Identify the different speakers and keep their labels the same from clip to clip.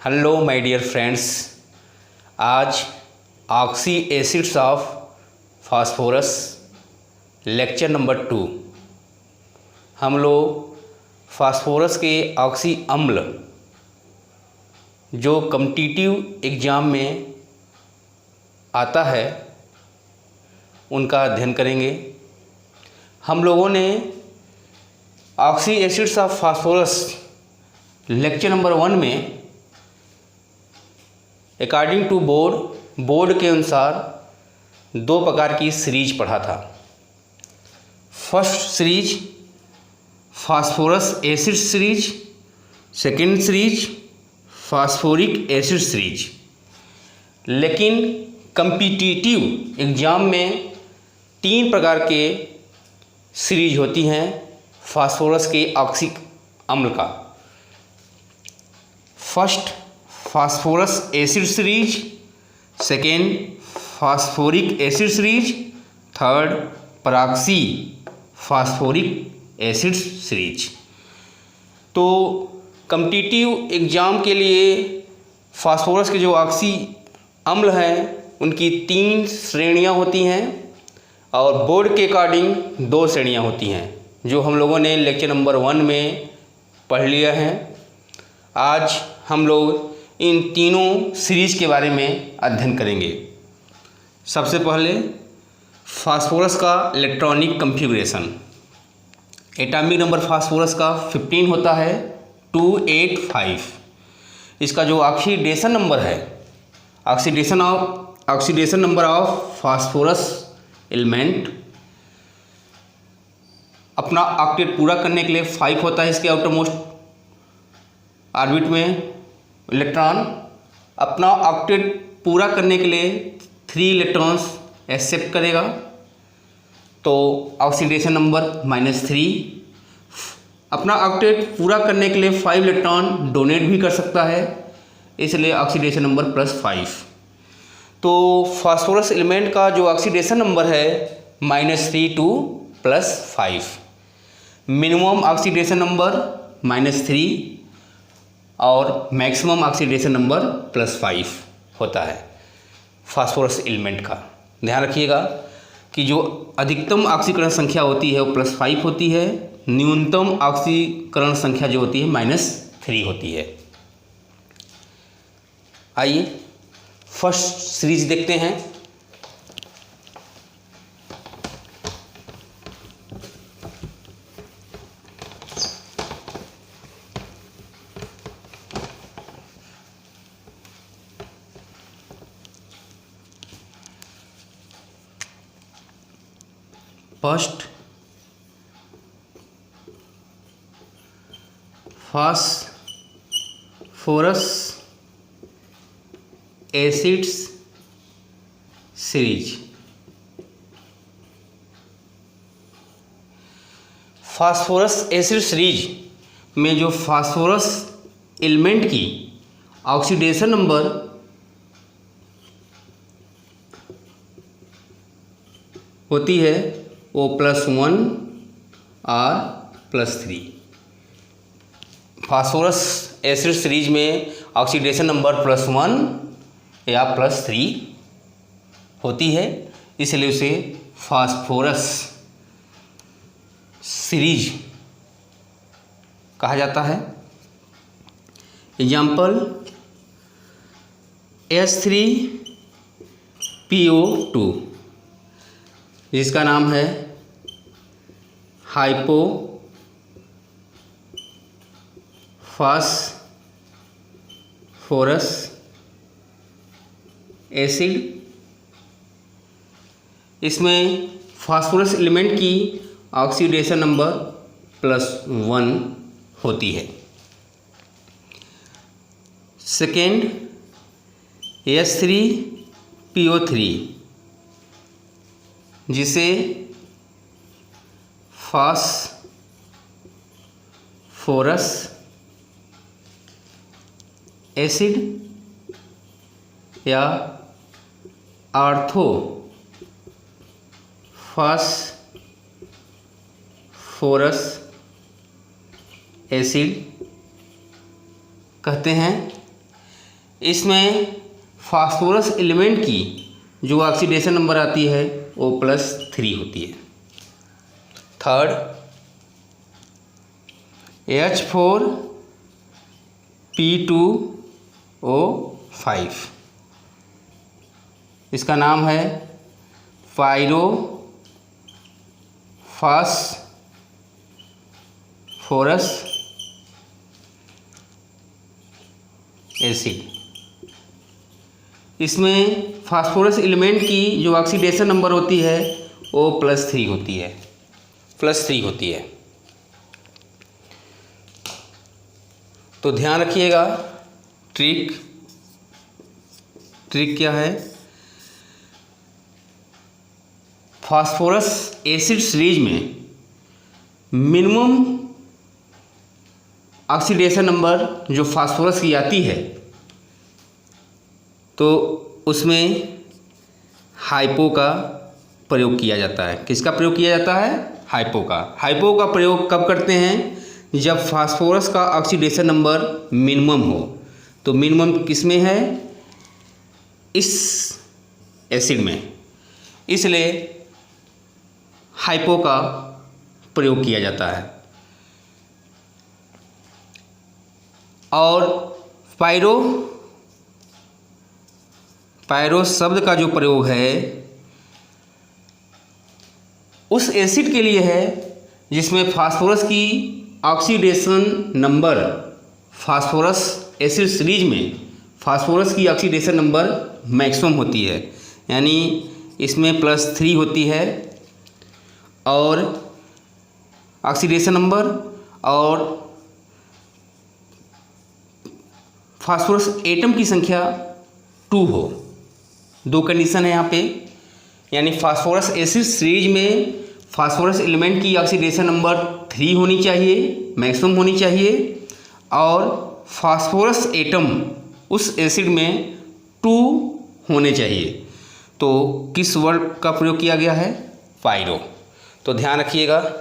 Speaker 1: Hello my dear friends. आज oxy acids of phosphorus lecture number 2 हम लोग phosphorus के ऑक्सी अम्ल जो कॉम्पिटिटिव एग्ज़ाम में आता है उनका अध्ययन करेंगे। हम लोगों ने oxy acids of phosphorus lecture number 1 में अकॉर्डिंग टू बोर्ड के अनुसार 2 प्रकार की सीरीज पढ़ा था। First series phosphorus acid series, second series phosphoric acid series. लेकिन कॉम्पिटिटिव एग्ज़ाम में 3 प्रकार के सीरीज होती हैं फास्फोरस के ऑक्सी अम्ल का। First phosphorus acid series, second phosphoric acid series, third परऑक्सी phosphoric acid series. तो कॉम्पिटिटिव एग्ज़ाम के लिए फास्फोरस के जो ऑक्सी अम्ल हैं उनकी 3 श्रेणियां होती हैं और बोर्ड के अकॉर्डिंग 2 श्रेणियां होती हैं जो हम लोगों ने लेक्चर नंबर 1 में पढ़ लिया है। आज हम लोग इन तीनों सीरीज के बारे में अध्ययन करेंगे। सबसे पहले फास्फोरस का electronic configuration. Atomic number phosphorus का 15 होता है 285। इसका जो ऑक्सीडेशन नंबर है, oxidation number of phosphorus element अपना ऑक्टेट पूरा करने के लिए 5 होता है। इसके आउटर मोस्ट ऑर्बिट में इलेक्ट्रॉन अपना ऑक्टेट पूरा करने के लिए 3 इलेक्ट्रॉन्स एक्सेप्ट करेगा, तो ऑक्सीडेशन नंबर -3। अपना ऑक्टेट पूरा करने के लिए 5 इलेक्ट्रॉन डोनेट भी कर सकता है, इसलिए ऑक्सीडेशन नंबर +5। तो फास्फोरस एलिमेंट का जो ऑक्सीडेशन नंबर है -3 to +5। मिनिमम ऑक्सीडेशन नंबर -3 और मैक्सिमम ऑक्सीडेशन नंबर +5 होता है फास्फोरस एलिमेंट का। ध्यान रखिएगा कि जो अधिकतम ऑक्सीकरण संख्या होती है वो +5 होती है, न्यूनतम ऑक्सीकरण संख्या जो होती है -3 होती है। आइए फर्स्ट सीरीज देखते हैं। First phosphorus acids series. Phosphorus acid series में जो फास्फोरस एलिमेंट की ऑक्सीडेशन नंबर होती है वो +1 और +3। फास्फोरस एसिड सीरीज में ऑक्सीडेशन नंबर +1 या +3 होती है, इसलिए उसे फास्फोरस सीरीज कहा जाता है। एग्जाम्पल H3PO2 जिसका नाम है हाइपोफास्फोरस एसिड। इसमें फास्फोरस एलिमेंट की ऑक्सीडेशन नंबर +1 होती है। सेकेंड H3PO3 जिसे फास्फोरस एसिड या ऑर्थोफास्फोरस एसिड कहते हैं। इसमें फास्फोरस एलिमेंट की जो ऑक्सीडेशन नंबर आती है वो +3 होती है। थर्ड, H4P2O5, इसका नाम है पायरोफॉस्फोरस एसिड। इसमें फास्फोरस एलिमेंट की जो ऑक्सीडेशन नंबर होती है वो +3 होती है, +3 होती है। तो ध्यान रखिएगा, ट्रिक क्या है, फास्फोरस एसिड सीरीज में मिनिमम ऑक्सीडेशन नंबर जो फास्फोरस की आती है तो उसमें हाइपो का प्रयोग किया जाता है। किसका प्रयोग किया जाता है? हाइपो का। हाइपो का प्रयोग कब करते हैं? जब फास्फोरस का ऑक्सीडेशन नंबर मिनिमम हो। तो मिनिमम किस में है? इस एसिड में, इसलिए हाइपो का प्रयोग किया जाता है। और पायरो शब्द का जो प्रयोग है उस एसिड के लिए है जिसमें फास्फोरस की oxidation number, phosphorus acid series में फास्फोरस की ऑक्सीडेशन नंबर मैक्सिमम होती है, यानी इसमें +3 होती है और ऑक्सीडेशन नंबर, और फास्फोरस एटम की संख्या 2 हो। 2 कंडीशन है यहाँ पे, यानी फास्फोरस एसिड सीरीज में फास्फोरस एलिमेंट की ऑक्सीडेशन नंबर 3 होनी चाहिए, मैक्सिमम होनी चाहिए, और फास्फोरस एटम उस एसिड में 2 होने चाहिए। तो किस वर्ड का प्रयोग किया गया है? पायरो। तो ध्यान रखिएगा,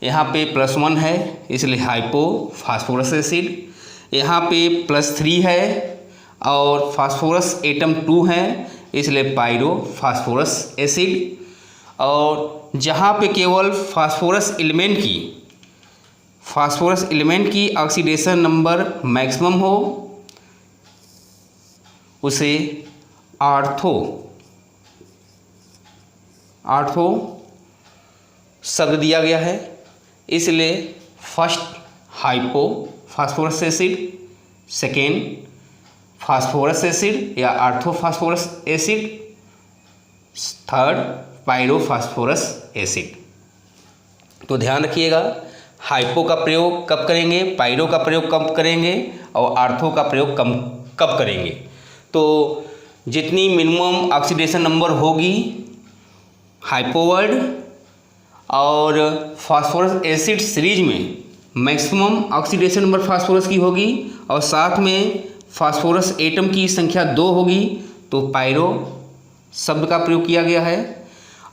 Speaker 1: यहाँ पे +1 है इसलिए हाइपो फास्फोरस एसिड, यहाँ पे +3 है और फास्फोरस एटम 2 है इसलिए पायरो फास्फोरस एसिड। और जहाँ पे केवल फास्फोरस एलिमेंट की ऑक्सीडेशन नंबर मैक्सिमम हो उसे आर्थो शब्द दिया गया है, इसलिए first hypo phosphorus acid, second phosphorus acid या आर्थोफास्फोरस एसिड, थर्ड पायरोफास्फोरस एसिड। तो ध्यान रखिएगा, हाइपो का प्रयोग कब करेंगे, पायरो का प्रयोग कब करेंगे और आर्थो का प्रयोग कब करेंगे। तो जितनी मिनिमम ऑक्सीडेशन नंबर होगी हाइपो वर्ड और फास्फोरस एसिड सीरीज में मैक्सिमम ऑक्सीडेशन नंबर फास्फोरस की होगी और साथ में फास्फोरस एटम की संख्या 2 होगी, तो पायरो शब्द का प्रयोग किया गया है।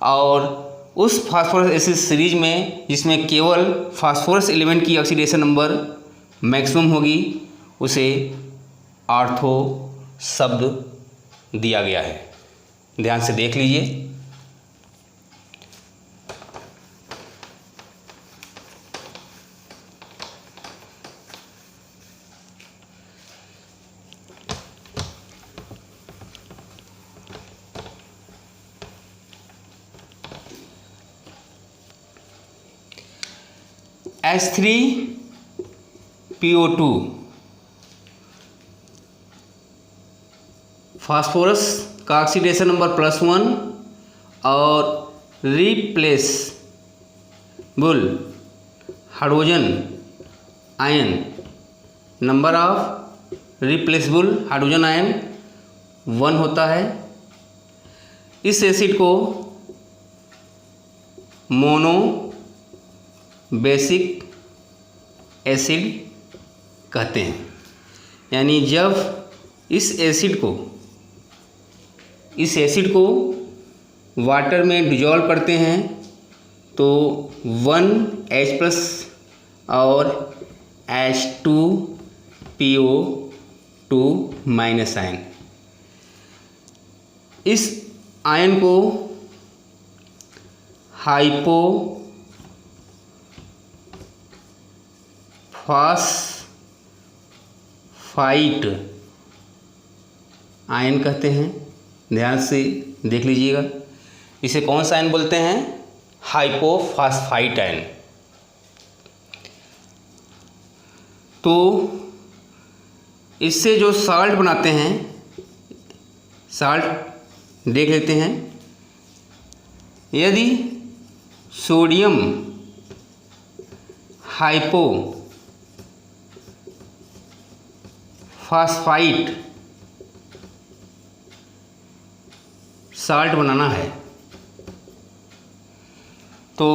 Speaker 1: और उस फास्फोरस एसिड सीरीज में जिसमें केवल फास्फोरस एलिमेंट की ऑक्सीडेशन नंबर मैक्सिमम होगी उसे आर्थो शब्द दिया गया है। ध्यान से देख लीजिए। H3PO2 फास्फोरस का ऑक्सीडेशन नंबर +1 और replaceable hydrogen ion, number of replaceable hydrogen ion 1 होता है। इस एसिड को मोनो बेसिक एसिड कहते हैं, यानी जब इस एसिड को वाटर में डिजॉल्व करते हैं तो 1H+ और H2PO2 माइनस आयन। इस आयन को हाइपोफॉस्फाइट आयन कहते हैं। ध्यान से देख लीजिएगा, इसे कौन सा आयन बोलते हैं? Hypophosphite ion. तो इससे जो साल्ट बनाते हैं, साल्ट देख लेते हैं। यदि सोडियम हाइपोफॉस्फाइट साल्ट बनाना है तो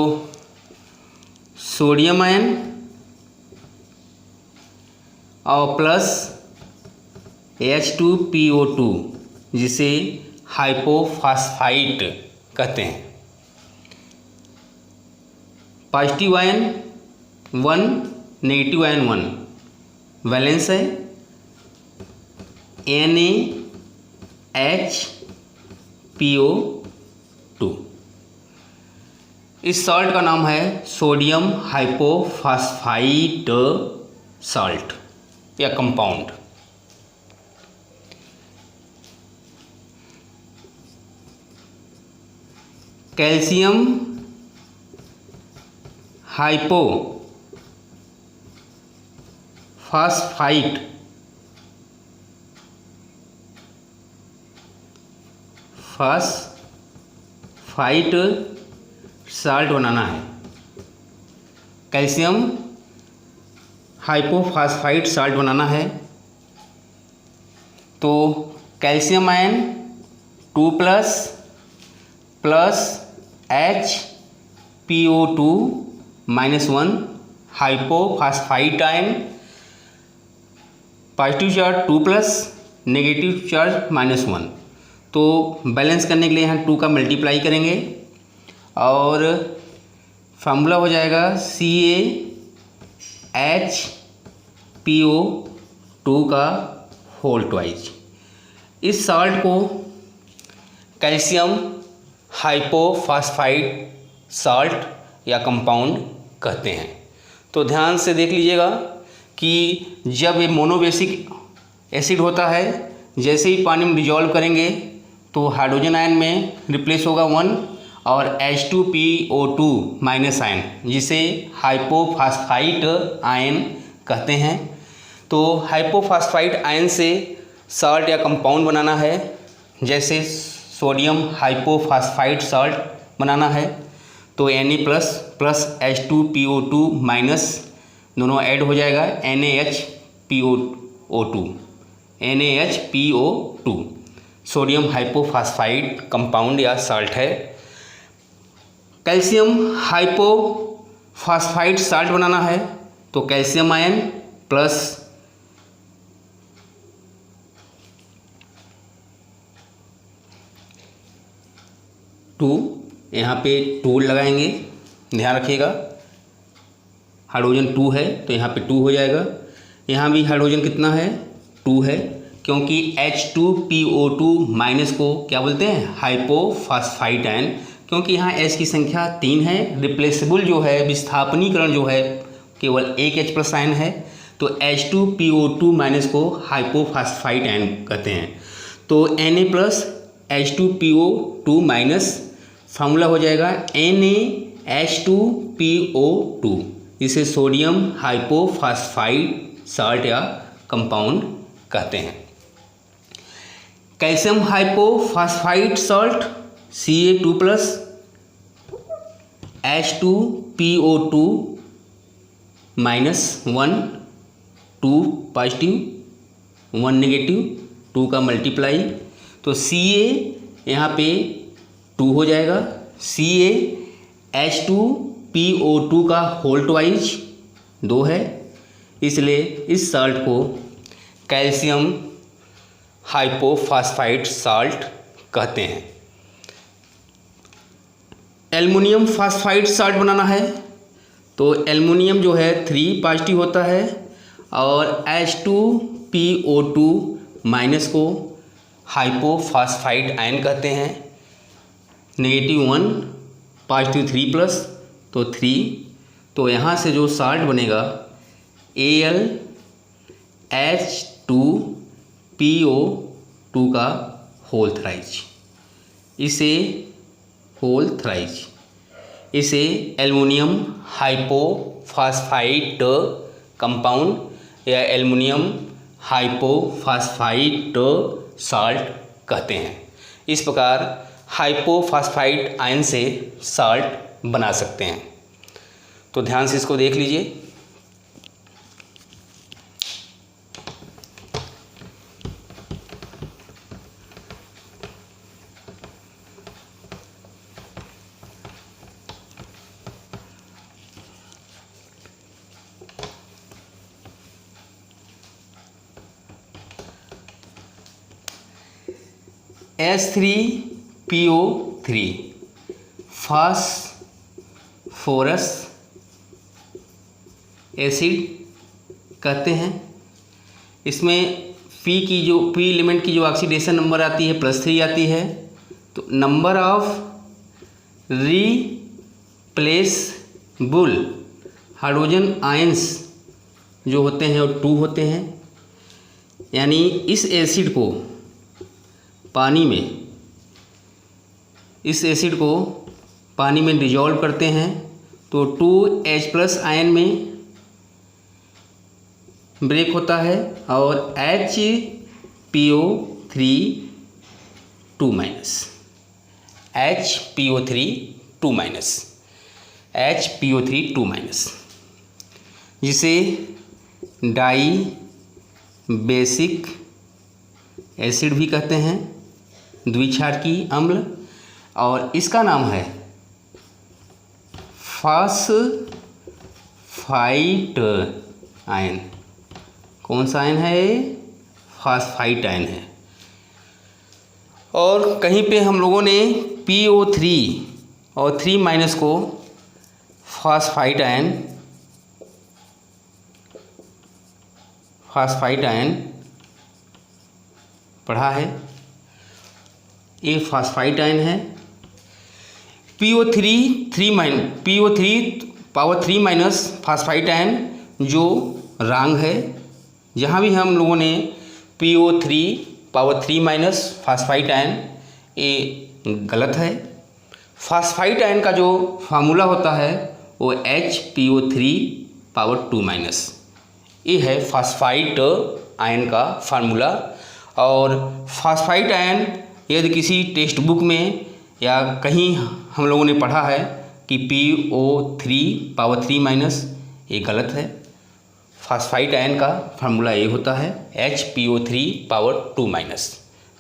Speaker 1: सोडियम आयन और प्लस H2PO2 जिसे हाइपोफॉस्फाइट कहते हैं। Positive ion 1, negative ion 1, valence है NaHPO2। इस सॉल्ट का नाम है सोडियम हाइपोफॉस्फाइट सॉल्ट या कंपाउंड। कैल्शियम हाइपोफॉस्फाइट साल्ट बनाना है। कैल्शियम हाइपोफॉस्फाइट साल्ट बनाना है तो calcium ion 2 plus HPO2 -1 hypophosphite ion, positive charge 2 plus, negative charge -1। तो बैलेंस करने के लिए यहाँ 2 का मल्टीप्लाई करेंगे और फार्मूला हो जाएगा CaHPO2 का होल ट्वाइज। इस साल्ट को कैल्शियम हाइपोफॉस्फाइट साल्ट या कंपाउंड कहते हैं। तो ध्यान से देख लीजिएगा कि जब ये मोनोबेसिक एसिड होता है, जैसे ही पानी में डिजॉल्व करेंगे तो हाइड्रोजन आयन में रिप्लेस होगा 1 और H2PO2 माइनस आयन जिसे हाइपोफॉस्फाइट आयन कहते हैं। तो हाइपोफॉस्फाइट आयन से साल्ट या कंपाउंड बनाना है, जैसे सोडियम हाइपोफॉस्फाइट साल्ट बनाना है तो Na प्लस H2PO2 माइनस दोनों ऐड हो जाएगा NaHPO2 सोडियम हाइपोफॉस्फाइट कंपाउंड या साल्ट है। कैल्शियम हाइपोफॉस्फाइट साल्ट बनाना है तो कैल्शियम आयन प्लस यहाँ पे 2 लगाएंगे। ध्यान रखिएगा, हाइड्रोजन 2 है तो यहाँ पे 2 हो जाएगा। यहाँ भी हाइड्रोजन कितना है? 2 है, क्योंकि H2PO2 माइनस को क्या बोलते हैं? Hypophosphite ion. क्योंकि यहाँ H की संख्या 3 है, रिप्लेसेबल जो है, विस्थापनीकरण जो है केवल एक H+ आयन है, तो H2PO2 माइनस को हाइपोफॉस्फाइट आयन कहते हैं। तो Na plus H2PO2 minus formula हो जाएगा NaH2PO2। इसे सोडियम हाइपोफॉस्फाइट साल्ट या कंपाउंड कहते हैं। Calcium hypophosphite salt Ca2 plus H2PO2 -1, 2 positive 1 negative, 2 का मल्टीप्लाई तो Ca यहाँ पे 2 हो जाएगा। CaH2PO2 का होल ट्वाइज 2 है, इसलिए इस साल्ट को कैल्शियम हाइपोफॉस्फाइट साल्ट कहते हैं। एल्युमिनियम फॉस्फाइड साल्ट बनाना है तो एल्युमिनियम जो है 3 पॉजिटिव होता है और H2PO2 माइनस को हाइपोफॉस्फाइड आयन कहते हैं। -1 +3 प्लस तो 3, तो यहाँ से जो साल्ट बनेगा AlH2PO2 का होल थ्राइज, इसे एल्युमिनियम हाइपोफॉस्फाइड कंपाउंड या एल्युमिनियम हाइपोफॉस्फाइड साल्ट कहते हैं। इस प्रकार हाइपोफॉस्फाइड आयन से साल्ट बना सकते हैं। तो ध्यान से इसको देख लीजिए। H3PO3 फास्फोरस एसिड कहते हैं। इसमें पी एलिमेंट की जो ऑक्सीडेशन नंबर आती है +3 आती है, तो number of replaceable hydrogen ions जो होते हैं वो 2 होते हैं। यानी इस एसिड को पानी में डिजॉल्व करते हैं तो 2H+ आयन में ब्रेक होता है और HPO3 2-, जिसे डाई बेसिक एसिड भी कहते हैं, द्विक्षारकी अम्ल, और इसका नाम है फॉस्फाइट आयन। कौन सा आयन है? फॉस्फाइट आयन है। और कहीं पे हम लोगों ने PO3 और 3- को फॉस्फाइट आयन पढ़ा है। ये फॉस्फाइट आयन है। PO3 फॉस्फाइट आयन जो रॉन्ग है। जहाँ भी हम लोगों ने PO3 फॉस्फाइट आयन, ये गलत है। फॉस्फाइट आयन का जो फार्मूला होता है वो HPO3 ये है फॉस्फाइट आयन का फार्मूला। और फॉस्फाइट आयन यदि किसी टेक्स्ट बुक में या कहीं हम लोगों ने पढ़ा है कि PO3 ये गलत है। फॉस्फाइट आयन का फार्मूला ये होता है HPO3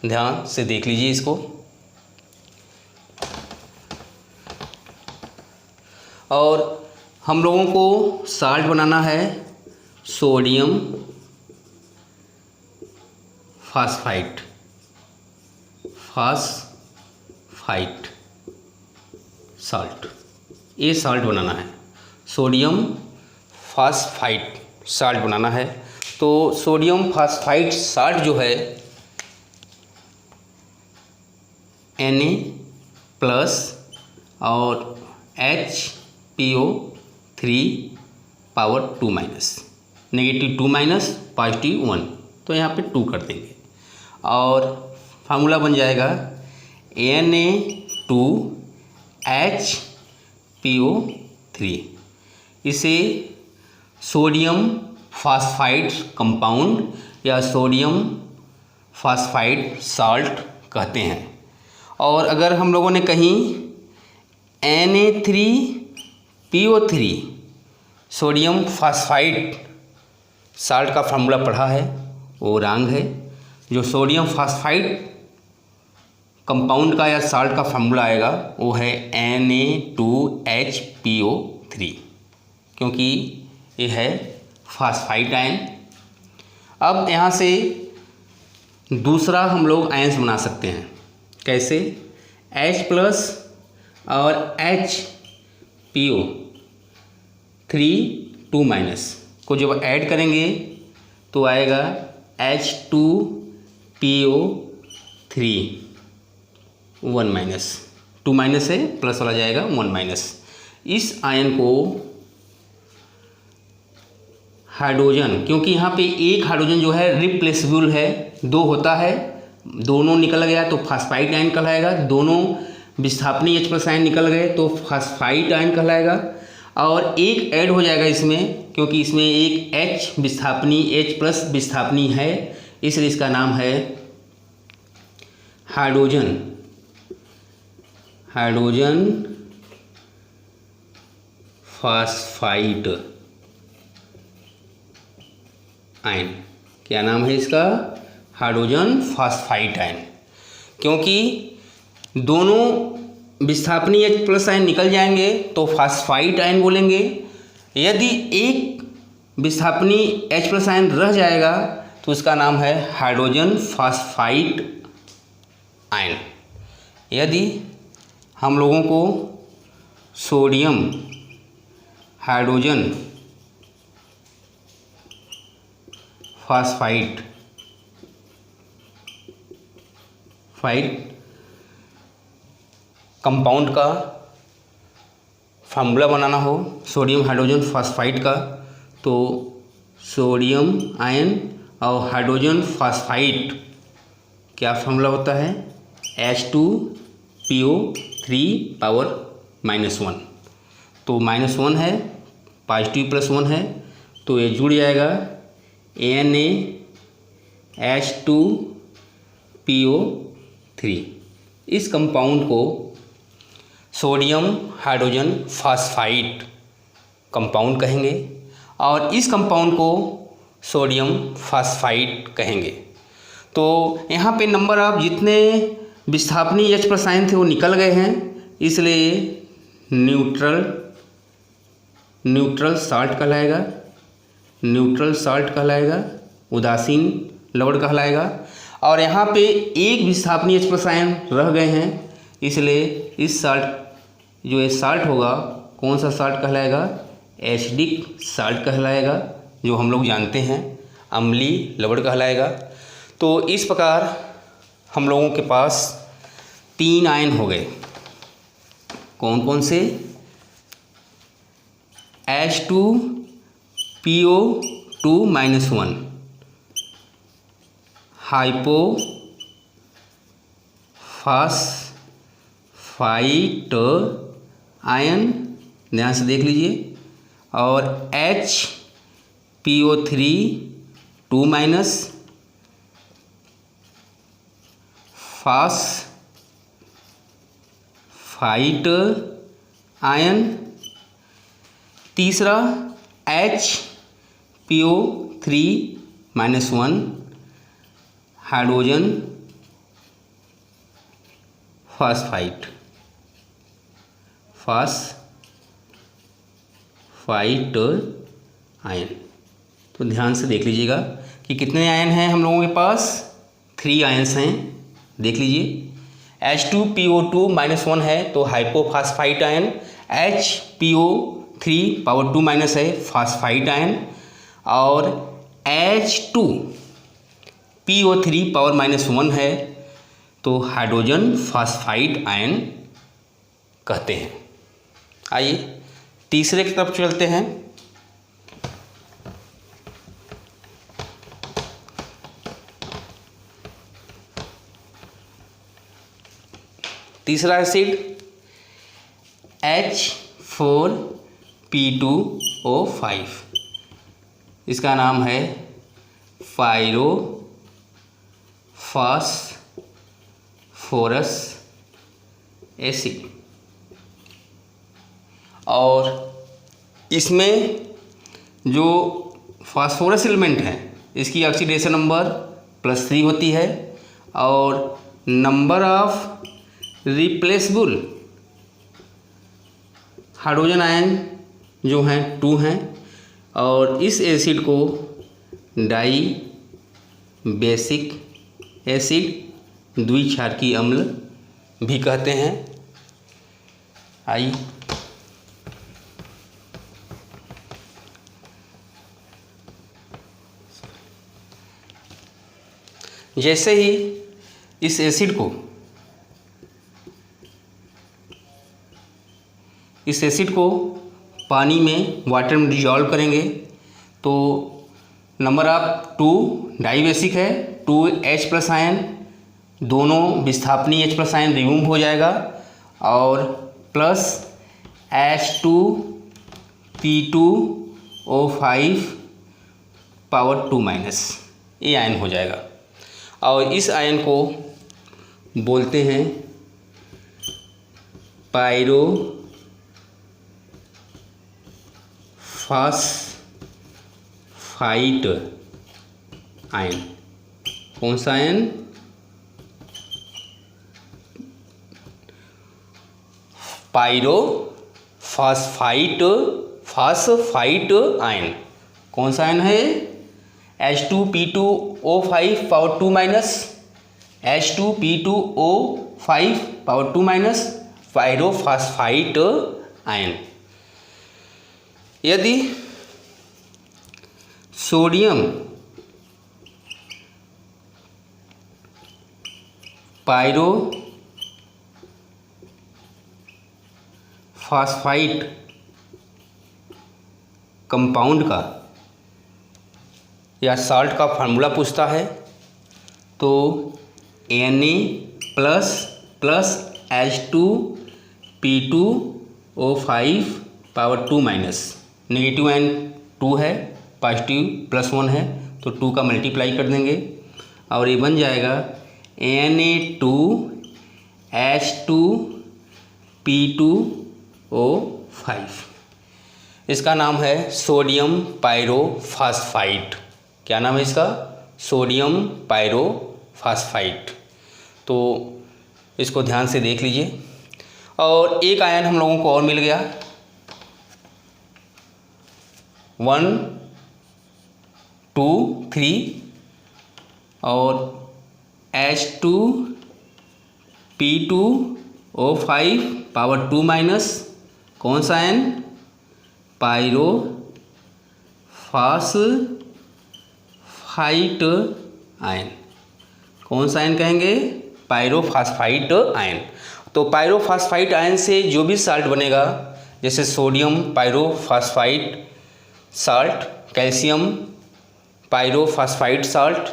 Speaker 1: ध्यान से देख लीजिए इसको। और हम लोगों को साल्ट बनाना है सोडियम फॉस्फाइट साल्ट। ये साल्ट बनाना है, सोडियम फॉस्फाइट साल्ट बनाना है। तो सोडियम फॉस्फाइट साल्ट जो है Na+ और HPO3 2-, -2 +1, तो यहाँ पे 2 कर देंगे और फार्मूला बन जाएगा Na2HPO3। इसे सोडियम फॉस्फाइड कंपाउंड या सोडियम फॉस्फाइड साल्ट कहते हैं। और अगर हम लोगों ने कहीं Na3PO3 सोडियम फॉस्फाइड साल्ट का फार्मूला पढ़ा है वो रॉन्ग है। जो सोडियम फॉस्फाइड कंपाउंड का या साल्ट का फार्मूला आएगा वो है Na2HPO3, क्योंकि ये है फॉस्फाइट आयन। अब यहाँ से दूसरा हम लोग आयंस बना सकते हैं। कैसे? H+ और HPO3 2- को जब ऐड करेंगे तो आएगा H2 PO3 1 माइनस, 2 माइनस है प्लस वाला जाएगा 1 माइनस। इस आयन को हाइड्रोजन, क्योंकि यहाँ पे एक हाइड्रोजन जो है रिप्लेसेबल है, दो होता है, दोनों निकल गया तो फास्फाइड आयन कहलाएगा, दोनों विस्थापनी H+ आयन निकल गए तो फास्फाइड आयन कहलाएगा, और एक ऐड हो जाएगा इसमें, क्योंकि इसमें एक H विस्थापनी H+ विस्थापनी है, इसलिए इसका नाम है हाइड्रोजन फास्फाइड आयन। क्या नाम है इसका? Hydrogen phosphide ion. क्योंकि दोनों विस्थापनी H+ आयन निकल जाएंगे तो फास्फाइड आयन बोलेंगे, यदि एक विस्थापनी H+ आयन रह जाएगा तो उसका नाम है हाइड्रोजन फास्फाइड आयन। यदि हम लोगों को सोडियम हाइड्रोजन फास्फाइड कंपाउंड का फार्मूला बनाना हो सोडियम हाइड्रोजन फास्फाइड का, तो सोडियम आयन और हाइड्रोजन फास्फाइड क्या फार्मूला होता है? H2PO3 power -1। तो -1 है, पॉजिटिव +1 है, तो ये जुड़ जाएगा NaH2PO3। इस कंपाउंड को सोडियम हाइड्रोजन फास्फाइड कंपाउंड कहेंगे, और इस कंपाउंड को सोडियम फास्फाइड कहेंगे। तो यहाँ पे नंबर ऑफ जितने विस्थापनी H+ आयन थे वो निकल गए हैं, इसलिए न्यूट्रल साल्ट कहलाएगा, उदासीन लवण कहलाएगा। और यहाँ पे एक विस्थापनी H+ आयन रह गए हैं, इसलिए इस साल्ट जो ये साल्ट होगा, कौन सा साल्ट कहलाएगा? एसिडिक साल्ट कहलाएगा, जो हम लोग जानते हैं अम्लीय लवण कहलाएगा। तो इस प्रकार हम लोगों के पास 3 आयन हो गए। कौन कौन से? H2PO2 -1 हाइपोफास्फाइड आयन, ध्यान से देख लीजिए, और HPO3 2- फास्फाइड आयन। तीसरा HPO3 -1 हाइड्रोजन फास्फाइड आयन। तो ध्यान से देख लीजिएगा कि कितने आयन हैं हम लोगों के पास? 3 आयन्स हैं, देख लीजिए। H2PO2 -1 है तो हाइपोफास्फाइड आयन, HPO3 पावर 2- है फास्फाइड आयन, और H2PO3 पावर -1 है तो हाइड्रोजन फास्फाइड आयन कहते हैं। आइए तीसरे की तरफ चलते हैं। तीसरा एसिड H4P2O5, इसका नाम है पायरोफॉस्फोरस एसिड। और इसमें जो फास्फोरस एलिमेंट है इसकी ऑक्सीडेशन नंबर +3 होती है, और number of replaceable hydrogen ion जो हैं 2 हैं, और इस एसिड को डाई बेसिक एसिड द्विक्षारकीय अम्ल भी कहते हैं। आइए जैसे ही इस एसिड को पानी में वाटर में डिजॉल्व करेंगे तो नंबर ऑफ 2 डाई बेसिक है, 2H+ आयन, दोनों विस्थापनी H+ आयन रिमूव हो जाएगा और प्लस H2P2O5 पावर 2- ये आयन हो जाएगा। और इस आयन को बोलते हैं पायरोफॉस्फाइट आयन। कौन सा आयन? पायरोफॉस्फाइट आयन। कौन सा आयन है? H2P2O5 power 2- H2P2O5 power 2- pyrophosphite ion. यदि सोडियम पायरोफॉस्फाइट कंपाउंड का या साल्ट का फार्मूला पूछता है तो Na++ H2P2O5 power 2-, negative ion 2 है, पॉजिटिव +1 है तो 2 का मल्टीप्लाई कर देंगे और ये बन जाएगा Na2H2P2O5। इसका नाम है सोडियम पायरोफॉस्फाइट। क्या नाम है इसका? सोडियम पायरोफॉस्फाइट। तो इसको ध्यान से देख लीजिए। और एक आयन हम लोगों को और मिल गया, 1 2 3 और H2P2O5 पावर 2-। कौन सा आयन? पायरोफॉस्फाइट आयन। कौन सा आयन कहेंगे? पायरोफॉस्फाइट आयन। तो पायरोफॉस्फाइट आयन से जो भी साल्ट बनेगा, जैसे सोडियम पायरोफॉस्फाइट साल्ट, कैल्शियम पायरोफॉस्फाइट साल्ट,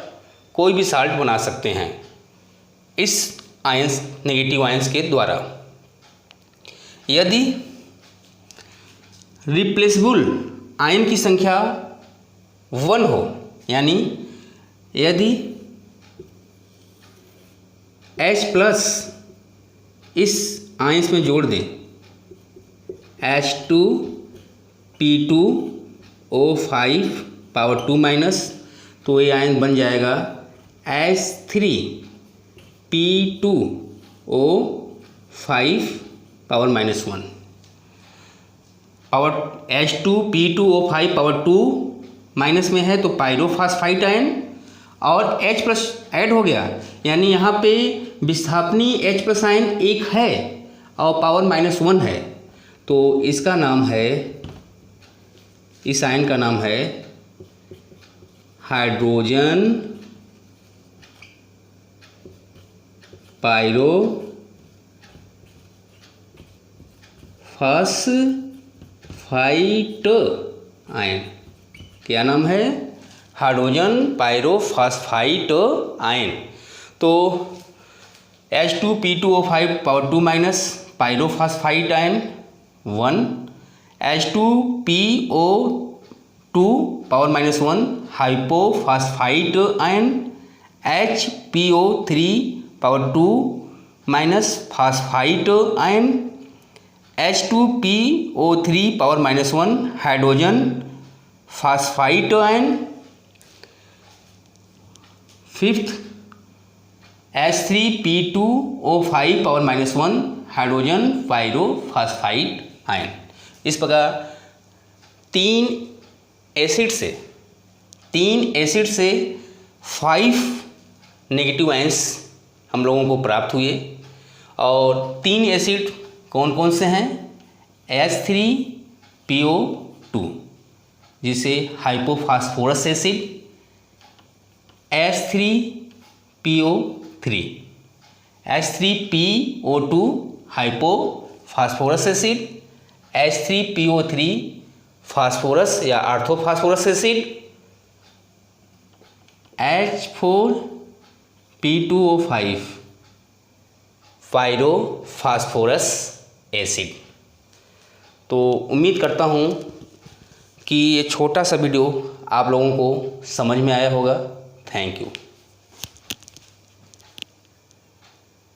Speaker 1: कोई भी साल्ट बना सकते हैं इस आयंस, नेगेटिव आयंस के द्वारा। यदि रिप्लेसेबल आयन की संख्या 1 हो, यानी यदि H+ इस आयंस में जोड़ दें H2P2O5 पावर 2- तो ये आयन बन जाएगा H3P2O5 power -1। Power H2P2O5 power 2- में है तो पायरोफॉस्फाइट आयन और H+ ऐड हो गया, यानी यहाँ पे विस्थापनी H+ आयन 1 है और पावर -1 है तो इसका नाम है, इस आयन का नाम है हाइड्रोजन पायरोफॉस्फाइट आयन। क्या नाम है? Hydrogen pyrophosphite ion. तो H2P2O5 power 2- pyrophosphite ion 1, H2PO2 power -1 hypophosphite ion, HPO3 power 2- phosphite ion, H2PO3 power -1 hydrogen phosphite ion. 5th H3P2O5 power -1 hydrogen pyrophosphite ion. इस प्रकार 3 एसिड से 5 नेगेटिव आयंस हम लोगों को प्राप्त हुए। और 3 एसिड कौन कौन से हैं? H3PO2 जिसे hypophosphorous acid, H3 PO3, H3PO2 hypophosphorous acid, H3PO3 phosphorous या आर्थोफास्फोरस एसिड, H4P2O5 पायरोफास्फोरस एसिड। तो उम्मीद करता हूँ कि ये छोटा सा वीडियो आप लोगों को समझ में आया होगा। Thank you.